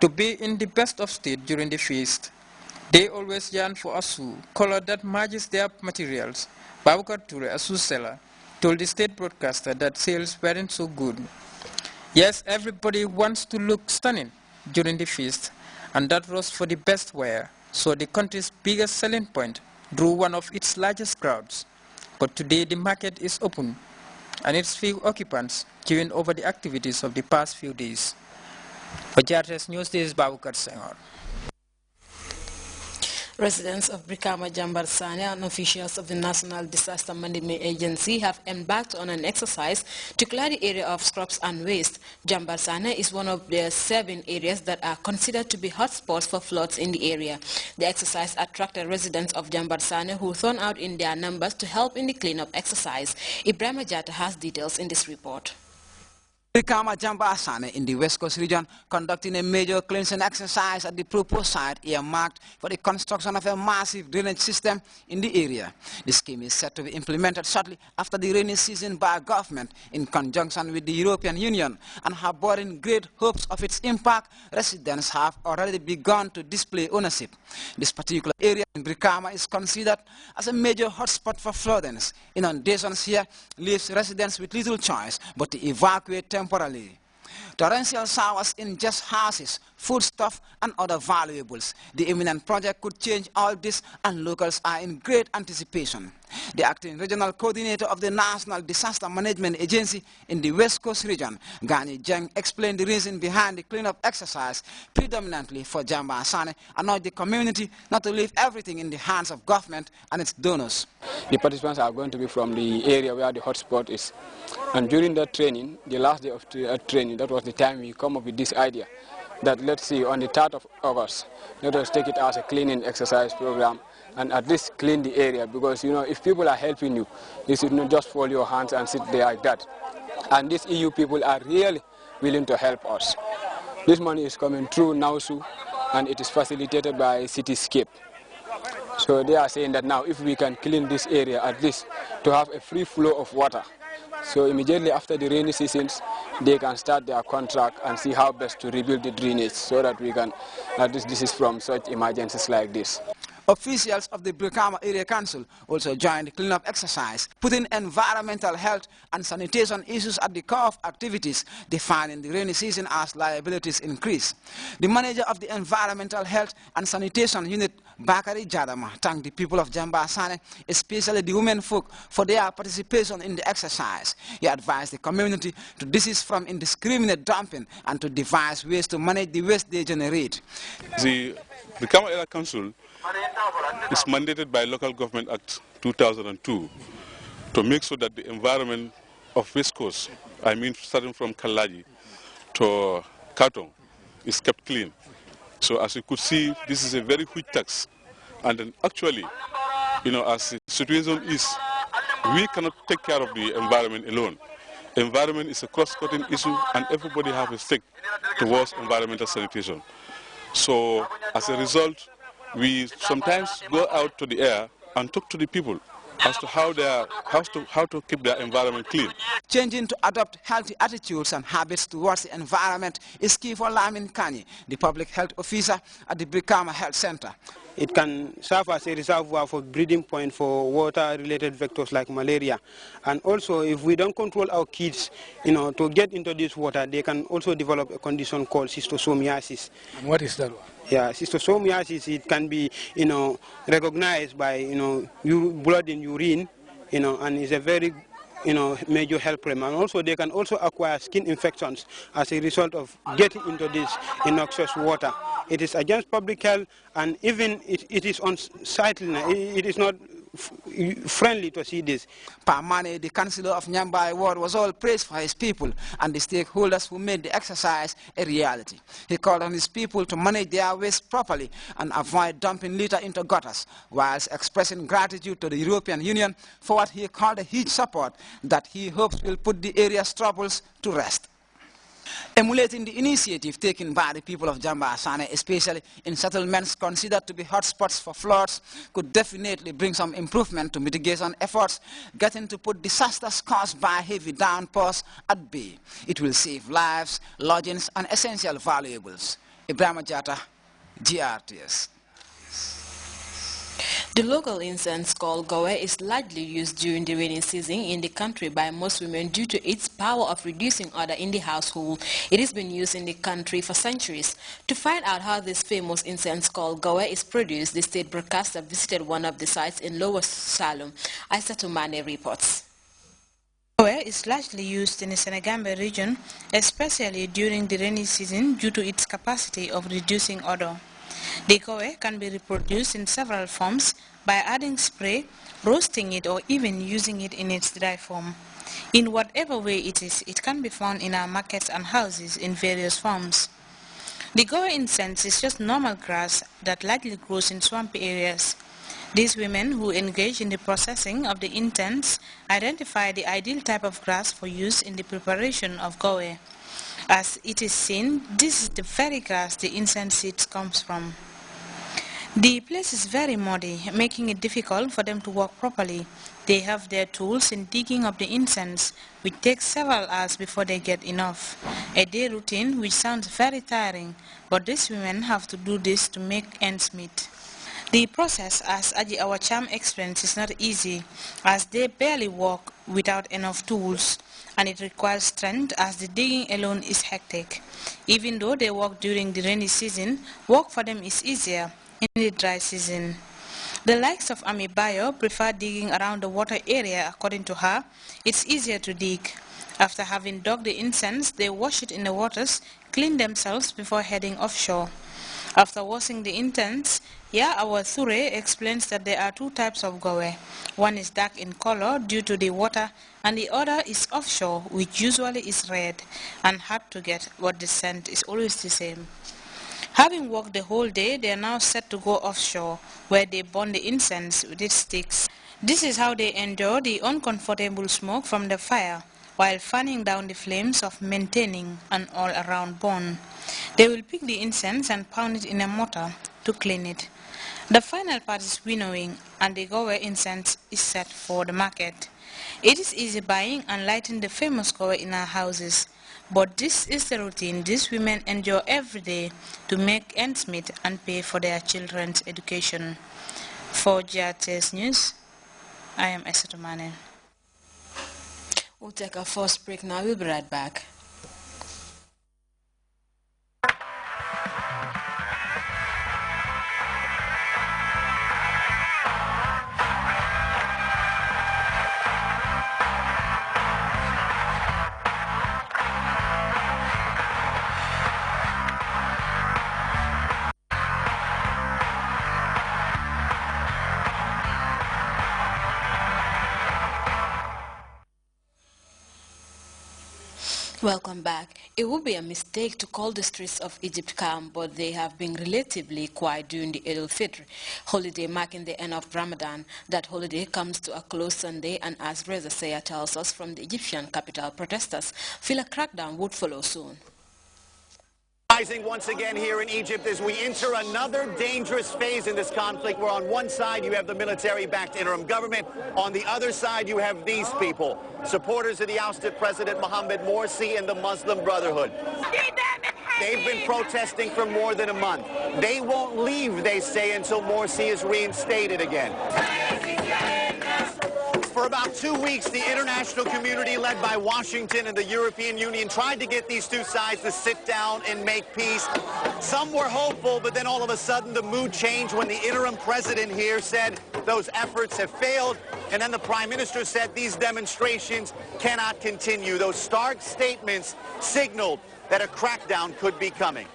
To be in the best of state during the feast, they always yearn for a shoe, color that matches their materials. Babukar Ture, a shoe seller, told the state broadcaster that sales weren't so good. Yes, everybody wants to look stunning during the feast, and that was for the best wear, so the country's biggest selling point drew one of its largest crowds. But today the market is open, and its few occupants queuing over the activities of the past few days. For Grts News, this is Babukar Senghor. Residents of Brikama Jambarsane and officials of the National Disaster Management Agency have embarked on an exercise to clear the area of scrubs and waste. Jambarsane is one of the 7 areas that are considered to be hotspots for floods in the area. The exercise attracted residents of Jambarsane who turned out in their numbers to help in the cleanup exercise. Ibrahim Jata has details in this report. Brikama Jambarsane in the West Coast region conducting a major cleansing exercise at the proposed site earmarked for the construction of a massive drainage system in the area. The scheme is set to be implemented shortly after the rainy season by government in conjunction with the European Union, and harboring great hopes of its impact, residents have already begun to display ownership. This particular area in Brikama is considered as a major hotspot for floodings. Inundations here leaves residents with little choice but to evacuate temporarily. Torrential showers ingest houses, foodstuff and other valuables. The imminent project could change all this, and locals are in great anticipation. The acting regional coordinator of the National Disaster Management Agency in the West Coast region, Gani Jeng, explained the reason behind the cleanup exercise predominantly for Jambarsane, and urged the community not to leave everything in the hands of government and its donors. The participants are going to be from the area where the hotspot is. And during that training, the last day of training, that was the time we come up with this idea that, let's see, on the 3rd of August, let us take it as a cleaning exercise program and at least clean the area, because, you know, if people are helping you, you should not just fold your hands and sit there like that. And these EU people are really willing to help us. This money is coming through NAUSU, and it is facilitated by Cityscape. So they are saying that now if we can clean this area at least to have a free flow of water, so immediately after the rainy seasons, they can start their contract and see how best to rebuild the drainage so that we can, this is from such emergencies like this. Officials of the Brikama Area Council also joined the cleanup exercise, putting environmental health and sanitation issues at the core of activities, defining the rainy season as liabilities increase. The manager of the Environmental Health and Sanitation Unit, Bakari Jadama, thanked the people of Jambarsane, especially the women folk, for their participation in the exercise. He advised the community to desist from indiscriminate dumping and to devise ways to manage the waste they generate. The Brikama Area Council is mandated by Local Government Act 2002 to make sure that the environment of West Coast, I mean starting from Kalaji to Katong, is kept clean. So as you could see, this is a very huge tax. And then actually, you know, as the situation is, we cannot take care of the environment alone. Environment is a cross-cutting issue, and everybody has a stake towards environmental sanitation. So as a result, we sometimes go out to the air and talk to the people as to how to keep their environment clean. Changing to adopt healthy attitudes and habits towards the environment is key for Lamin Kani, the public health officer at the Brikama Health Center. It can serve as a reservoir for breeding point for water-related vectors like malaria. And also, if we don't control our kids, you know, to get into this water, they can also develop a condition called schistosomiasis. And what is that one? Yeah, schistosomiasis, it can be, you know, recognized by, you know, blood in urine, you know, and is a very, you know, major health problem. And also they can also acquire skin infections as a result of getting into this innoxious water. It is against public health, and even it is unsightly. It is not friendly to see this. Pamane, the councillor of Nyambai Ward, was all praised for his people and the stakeholders who made the exercise a reality. He called on his people to manage their waste properly and avoid dumping litter into gutters, whilst expressing gratitude to the European Union for what he called a huge support that he hopes will put the area's troubles to rest. Emulating the initiative taken by the people of Jambarsane, especially in settlements considered to be hotspots for floods, could definitely bring some improvement to mitigation efforts, getting to put disasters caused by heavy downpours at bay. It will save lives, lodgings and essential valuables. Ibrahima Jata, GRTS. The local incense called gowe is largely used during the rainy season in the country by most women due to its power of reducing odor in the household. It has been used in the country for centuries. To find out how this famous incense called gowe is produced, the state broadcaster visited one of the sites in Lower Salem. Aissatou Mane reports. Gowe is largely used in the Senegambia region, especially during the rainy season due to its capacity of reducing odor. The gowe can be reproduced in several forms by adding spray, roasting it, or even using it in its dry form. In whatever way it is, it can be found in our markets and houses in various forms. The gowe incense is just normal grass that largely grows in swampy areas. These women who engage in the processing of the incense identify the ideal type of grass for use in the preparation of gowe. As it is seen, this is the very grass the incense seeds comes from. The place is very muddy, making it difficult for them to work properly. They have their tools in digging up the incense, which takes several hours before they get enough. A day routine which sounds very tiring, but these women have to do this to make ends meet. The process, as Aji Awacham explains, is not easy, as they barely work without enough tools, and it requires strength as the digging alone is hectic. Even though they work during the rainy season, work for them is easier in the dry season. The likes of Ami Bayo prefer digging around the water area. According to her, it's easier to dig. After having dug the incense, they wash it in the waters, clean themselves before heading offshore. After washing the incense, our Thure explains that there are two types of gowe. One is dark in color due to the water, and the other is offshore, which usually is red and hard to get, but the scent is always the same. Having worked the whole day, they are now set to go offshore, where they burn the incense with its sticks. This is how they endure the uncomfortable smoke from the fire, while fanning down the flames of maintaining an all-around burn. They will pick the incense and pound it in a mortar to clean it. The final part is winnowing, and the gowe incense is set for the market. It is easy buying and lighting the famous gowe in our houses, but this is the routine these women endure every day to make ends meet and pay for their children's education. For GRTS News, I am Aissatou Mane. We'll take a first break now. We'll be right back. Welcome back. It would be a mistake to call the streets of Egypt calm, but they have been relatively quiet during the Eid al-Fitr holiday marking the end of Ramadan. That holiday comes to a close Sunday, and as Reza Seya tells us from the Egyptian capital, protesters feel a crackdown would follow soon. Rising once again here in Egypt as we enter another dangerous phase in this conflict, where on one side you have the military-backed interim government, on the other side you have these people, supporters of the ousted President Mohammed Morsi and the Muslim Brotherhood. They've been protesting for more than a month. They won't leave, they say, until Morsi is reinstated again. For about 2 weeks, the international community, led by Washington and the European Union, tried to get these two sides to sit down and make peace. Some were hopeful, but then all of a sudden the mood changed when the interim president here said those efforts have failed. And then the prime minister said these demonstrations cannot continue. Those stark statements signaled that a crackdown could be coming.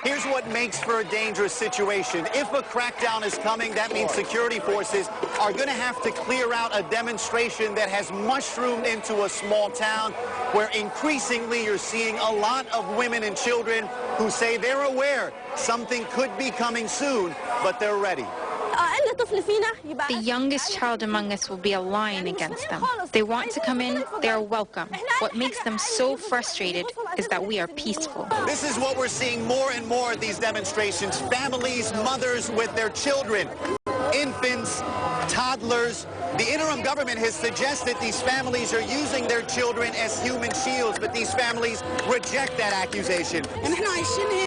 Here's what makes for a dangerous situation. If a crackdown is coming, that means security forces are going to have to clear out a demonstration that has mushroomed into a small town, where increasingly you're seeing a lot of women and children who say they're aware something could be coming soon, but they're ready. The youngest child among us will be a lion against them. They want to come in, they are welcome. What makes them so frustrated is that we are peaceful. This is what we're seeing more and more at these demonstrations. Families, mothers with their children, infants, toddlers. The interim government has suggested these families are using their children as human shields, but these families reject that accusation.